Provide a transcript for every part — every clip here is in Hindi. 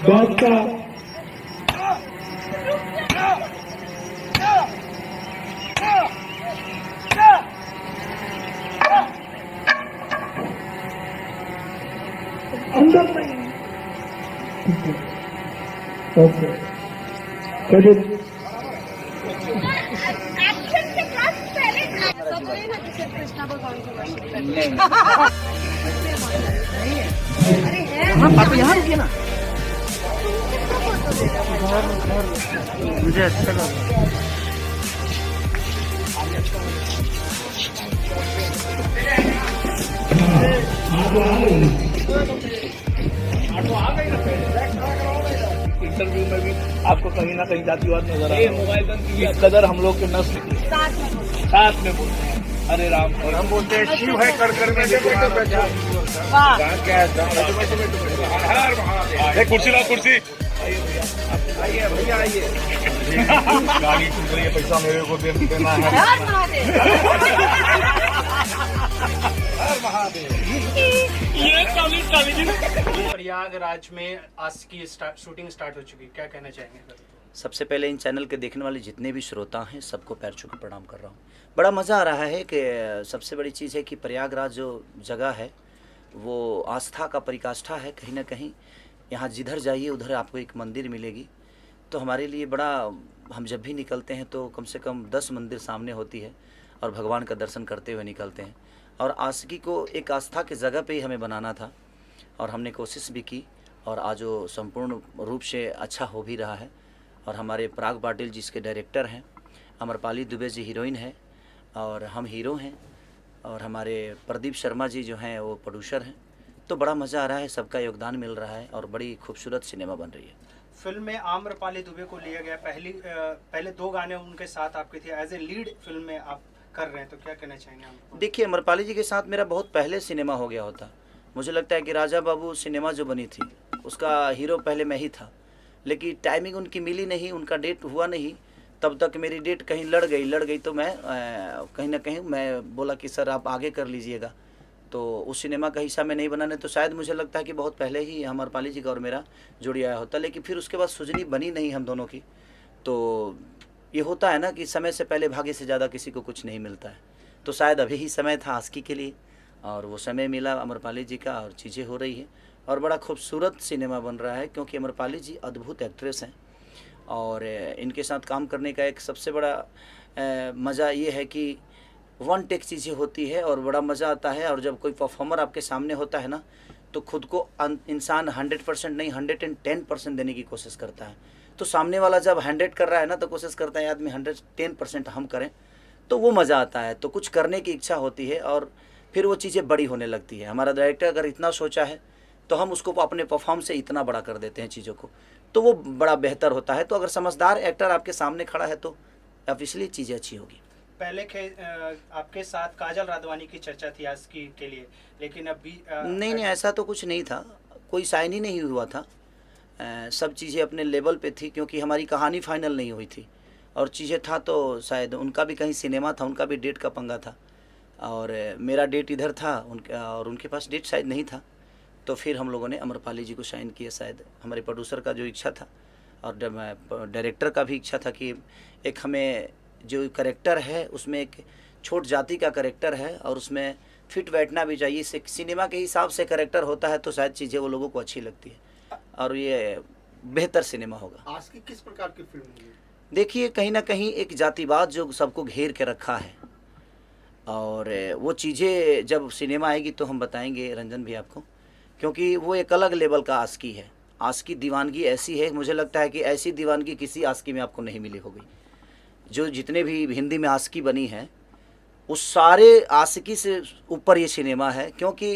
बैट का अंदर नहीं। ओके क्रेडिट एक्शन से क्लास पहले सब नहीं ना किसी कृष्णा भगवान को वर्शिप करते हैं। अरे है आप यहाँ रुकिए ना, मुझे अच्छा लगा। इंटरव्यू में भी आपको कहीं ना कहीं जातिवाद नजर आ रहा है। इस कदर हम लोग के नस्ल साथ में बोलते हैं हरे राम, और हम बोलते हैं शिव है कर में। कुर्सी लाओ, कुर्सी आइए भैया आइए। गाड़ी टूट रही है, पैसा मेरे को देना है। हर महादेव। प्रयागराज में आज की शूटिंग स्टार्ट हो चुकी, क्या कहना चाहेंगे? सबसे पहले इन चैनल के देखने वाले जितने भी श्रोता हैं सबको पैर छू के प्रणाम कर रहा हूँ। बड़ा मज़ा आ रहा है कि सबसे बड़ी चीज़ है कि प्रयागराज जो जगह है वो आस्था का परिकाष्ठा है। कहीं ना कहीं यहाँ जिधर जाइए उधर आपको एक मंदिर मिलेगी। तो हमारे लिए बड़ा, हम जब भी निकलते हैं तो कम से कम 10 मंदिर सामने होती है और भगवान का दर्शन करते हुए निकलते हैं। और आशिकी को एक आस्था की जगह पे ही हमें बनाना था और हमने कोशिश भी की, और आज वो संपूर्ण रूप से अच्छा हो भी रहा है। और हमारे पराग पाटिल जिसके डायरेक्टर हैं, अमरपाली दुबे जी हीरोइन है और हम हीरो हैं, और हमारे प्रदीप शर्मा जी जो हैं वो प्रोड्यूसर हैं। तो बड़ा मज़ा आ रहा है, सबका योगदान मिल रहा है और बड़ी खूबसूरत सिनेमा बन रही है। फिल्म में आम्रपाली दुबे को लिया गया, पहले 2 गाने उनके साथ आपके थे, एज ए लीड फिल्म में आप कर रहे हैं, तो क्या कहना चाहेंगे आप? देखिए, अमरपाली जी के साथ मेरा बहुत पहले सिनेमा हो गया होता। मुझे लगता है कि राजा बाबू सिनेमा जो बनी थी उसका हीरो पहले मैं ही था, लेकिन टाइमिंग उनकी मिली नहीं, उनका डेट हुआ नहीं। तब तक मेरी डेट कहीं लड़ गई तो मैं कहीं ना कहीं मैं बोला कि सर आप आगे कर लीजिएगा। तो उस सिनेमा का हिस्सा में नहीं बनाने, तो शायद मुझे लगता है कि बहुत पहले ही अमरपाली जी का और मेरा जोड़ी आया होता। लेकिन फिर उसके बाद सुजनी बनी नहीं हम दोनों की। तो ये होता है ना कि समय से पहले भाग्य से ज़्यादा किसी को कुछ नहीं मिलता है। तो शायद अभी ही समय था आस्की के लिए, और वो समय मिला अमरपाली जी का, और चीज़ें हो रही है और बड़ा खूबसूरत सिनेमा बन रहा है। क्योंकि अमरपाली जी अद्भुत एक्ट्रेस हैं और इनके साथ काम करने का एक सबसे बड़ा मज़ा ये है कि वन टेक चीज़ें होती है और बड़ा मज़ा आता है। और जब कोई परफॉर्मर आपके सामने होता है ना, तो खुद को इंसान 100% नहीं 110% देने की कोशिश करता है। तो सामने वाला जब 100 कर रहा है ना, तो कोशिश करता है आदमी 110% हम करें, तो वो मज़ा आता है। तो कुछ करने की इच्छा होती है और फिर वो चीज़ें बड़ी होने लगती है। हमारा डायरेक्टर अगर इतना सोचा है तो हम उसको अपने परफॉर्म से इतना बड़ा कर देते हैं चीज़ों को, तो वो बड़ा बेहतर होता है। तो अगर समझदार एक्टर आपके सामने खड़ा है तो ऑब्वियसली चीज़ें अच्छी होगी। पहले आपके साथ काजल राघवानी की चर्चा थी आस्की के लिए, लेकिन अभी नहीं, ऐसा तो कुछ नहीं था, कोई साइन ही नहीं हुआ था। सब चीज़ें अपने लेवल पे थी, क्योंकि हमारी कहानी फाइनल नहीं हुई थी। और चीज़ें था तो शायद उनका भी कहीं सिनेमा था, उनका भी डेट का पंगा था, और मेरा डेट इधर था उनका, और उनके पास डेट शायद नहीं था। तो फिर हम लोगों ने अमरपाली जी को साइन किया। शायद हमारे प्रोड्यूसर का जो इच्छा था और डायरेक्टर का भी इच्छा था कि एक हमें जो करेक्टर है उसमें एक छोट जाति का करेक्टर है और उसमें फिट बैठना भी चाहिए। सिनेमा के हिसाब से करेक्टर होता है तो शायद चीज़ें वो लोगों को अच्छी लगती है और ये बेहतर सिनेमा होगा। आज की किस प्रकार की फिल्म होगी? देखिए, कहीं ना कहीं एक जातिवाद जो सबको घेर के रखा है, और वो चीज़ें जब सिनेमा आएगी तो हम बताएंगे रंजन भी आपको, क्योंकि वो एक अलग लेवल का आस्की है। आस्की दीवानगी ऐसी है, मुझे लगता है कि ऐसी दीवानगी किसी आस्की में आपको नहीं मिली होगी। जो जितने भी हिंदी में आस्की बनी है उस सारे आस्की से ऊपर ये सिनेमा है। क्योंकि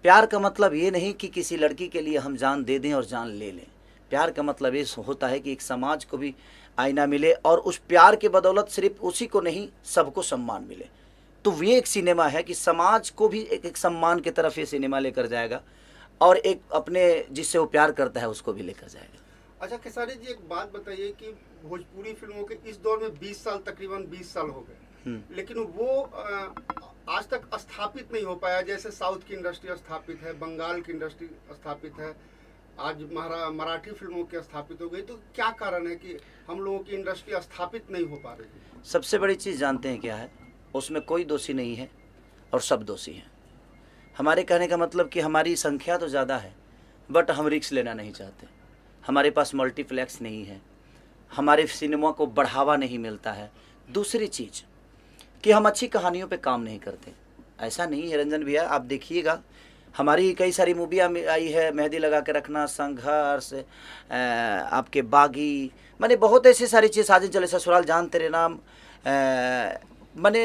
प्यार का मतलब ये नहीं कि किसी लड़की के लिए हम जान दे दें और जान ले लें। प्यार का मतलब ये होता है कि एक समाज को भी आईना मिले और उस प्यार के बदौलत सिर्फ उसी को नहीं सबको सम्मान मिले। तो ये एक सिनेमा है कि समाज को भी एक सम्मान की तरफ ये सिनेमा लेकर जाएगा और एक अपने जिससे वो प्यार करता है उसको भी लेकर जाएगा। अच्छा खेसारी जी, एक बात बताइए कि भोजपुरी फिल्मों के इस दौर में 20 साल, तकरीबन 20 साल हो गए, लेकिन वो आज तक स्थापित नहीं हो पाया। जैसे साउथ की इंडस्ट्री स्थापित है, बंगाल की इंडस्ट्री स्थापित है, आज मराठी फिल्मों की स्थापित हो गई, तो क्या कारण है कि हम लोगों की इंडस्ट्री स्थापित नहीं हो पा रही है? सबसे बड़ी चीज़ जानते हैं क्या है? उसमें कोई दोषी नहीं है और सब दोषी हैं। हमारे कहने का मतलब कि हमारी संख्या तो ज़्यादा है, बट हम रिस्क लेना नहीं चाहते। हमारे पास मल्टीप्लेक्स नहीं है, हमारे सिनेमा को बढ़ावा नहीं मिलता है। दूसरी चीज़ कि हम अच्छी कहानियों पे काम नहीं करते। ऐसा नहीं है रंजन भैया, आप देखिएगा हमारी कई सारी मूवियाँ आई है, मेहंदी लगा के रखना, संघर्ष, आपके बागी, मैंने बहुत ऐसी सारी चीज़, साजिद चले ससुराल, जान तेरे नाम, मैंने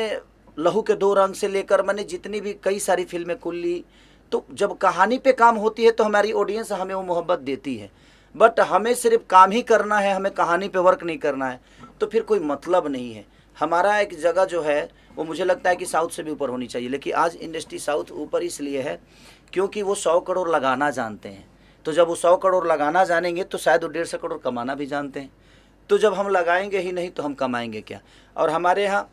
लहू के दो रंग से लेकर मैंने जितनी भी कई सारी फिल्में, कुल्ली। तो जब कहानी पे काम होती है तो हमारी ऑडियंस हमें वो मोहब्बत देती है, बट हमें सिर्फ काम ही करना है, हमें कहानी पे वर्क नहीं करना है, तो फिर कोई मतलब नहीं है। हमारा एक जगह जो है वो मुझे लगता है कि साउथ से भी ऊपर होनी चाहिए, लेकिन आज इंडस्ट्री साउथ ऊपर इसलिए है क्योंकि वो 100 करोड़ लगाना जानते हैं। तो जब वो 100 करोड़ लगाना जानेंगे तो शायद वो 150 करोड़ कमाना भी जानते हैं। तो जब हम लगाएंगे ही नहीं तो हम कमाएंगे क्या? और हमारे यहाँ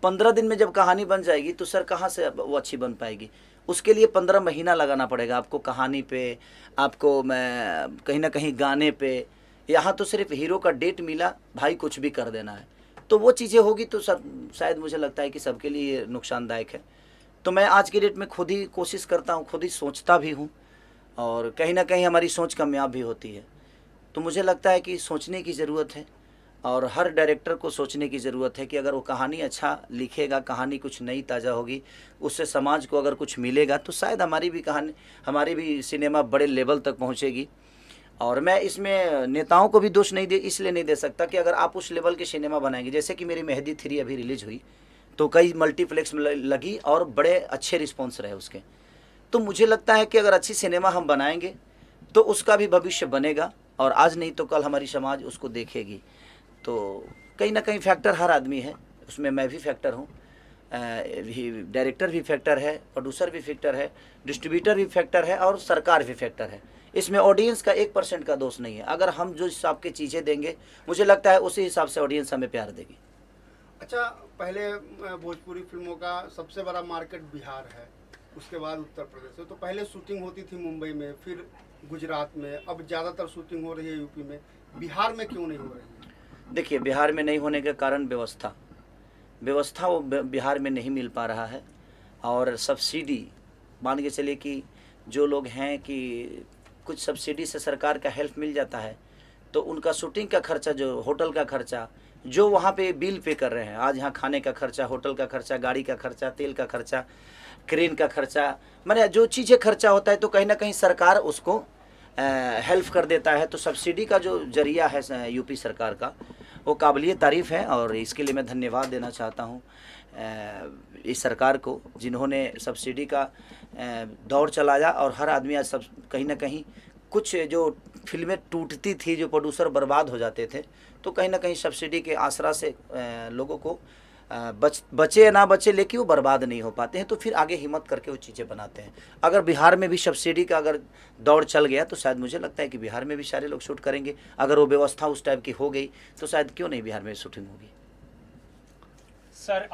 15 दिन में जब कहानी बन जाएगी तो सर कहाँ से वो अच्छी बन पाएगी? उसके लिए 15 महीना लगाना पड़ेगा आपको कहानी पे, आपको मैं कहीं ना कहीं गाने पे। यहाँ तो सिर्फ हीरो का डेट मिला, भाई कुछ भी कर देना है, तो वो चीज़ें होगी तो सब शायद मुझे लगता है कि सबके लिए नुकसानदायक है। तो मैं आज की डेट में खुद ही कोशिश करता हूँ, खुद ही सोचता भी हूँ, और कहीं ना कहीं हमारी सोच कामयाब भी होती है। तो मुझे लगता है कि सोचने की ज़रूरत है, और हर डायरेक्टर को सोचने की ज़रूरत है कि अगर वो कहानी अच्छा लिखेगा, कहानी कुछ नई ताज़ा होगी, उससे समाज को अगर कुछ मिलेगा तो शायद हमारी भी कहानी, हमारी भी सिनेमा बड़े लेवल तक पहुँचेगी। और मैं इसमें नेताओं को भी दोष नहीं इसलिए नहीं दे सकता कि अगर आप उस लेवल के सिनेमा बनाएंगे, जैसे कि मेरी मेहंदी 3 अभी रिलीज हुई तो कई मल्टीप्लेक्स में लगी और बड़े अच्छे रिस्पॉन्स रहे उसके। तो मुझे लगता है कि अगर अच्छी सिनेमा हम बनाएंगे तो उसका भी भविष्य बनेगा, और आज नहीं तो कल हमारी समाज उसको देखेगी। तो कहीं ना कहीं फैक्टर हर आदमी है, उसमें मैं भी फैक्टर हूँ, डायरेक्टर भी फैक्टर है, प्रोड्यूसर भी फैक्टर है, डिस्ट्रीब्यूटर भी फैक्टर है, और सरकार भी फैक्टर है। इसमें ऑडियंस का 1% का दोष नहीं है। अगर हम जो हिसाब की चीज़ें देंगे, मुझे लगता है उसी हिसाब से ऑडियंस हमें प्यार देगी। अच्छा, पहले भोजपुरी फिल्मों का सबसे बड़ा मार्केट बिहार है, उसके बाद उत्तर प्रदेश है। तो पहले शूटिंग होती थी मुंबई में, फिर गुजरात में, अब ज़्यादातर शूटिंग हो रही है यूपी में। बिहार में क्यों नहीं हो रही है? देखिए, बिहार में नहीं होने के कारण व्यवस्था वो बिहार में नहीं मिल पा रहा है। और सब्सिडी, मान के चलिए कि जो लोग हैं कि कुछ सब्सिडी से सरकार का हेल्प मिल जाता है, तो उनका शूटिंग का खर्चा, जो होटल का खर्चा, जो वहाँ पे बिल पे कर रहे हैं, आज यहाँ खाने का खर्चा, होटल का खर्चा, गाड़ी का खर्चा, तेल का खर्चा, क्रेन का खर्चा, माने जो चीज़ें खर्चा होता है तो कहीं ना कहीं सरकार उसको हेल्प कर देता है। तो सब्सिडी का जो जरिया है यूपी सरकार का, वो काबिलिय तारीफ़ है, और इसके लिए मैं धन्यवाद देना चाहता हूँ इस सरकार को, जिन्होंने सब्सिडी का दौर चलाया, और हर आदमी आज सब कहीं ना कहीं, कुछ जो फिल्में टूटती थी, जो प्रोड्यूसर बर्बाद हो जाते थे, तो कहीं ना कहीं सब्सिडी के आसरा से लोगों को बचे या ना बचे, लेकिन वो बर्बाद नहीं हो पाते हैं, तो फिर आगे हिम्मत करके वो चीज़ें बनाते हैं। अगर बिहार में भी सब्सिडी का अगर दौर चल गया तो शायद मुझे लगता है कि बिहार में भी सारे लोग शूट करेंगे। अगर वो व्यवस्था उस टाइप की हो गई तो शायद क्यों नहीं बिहार में शूटिंग होगी। सर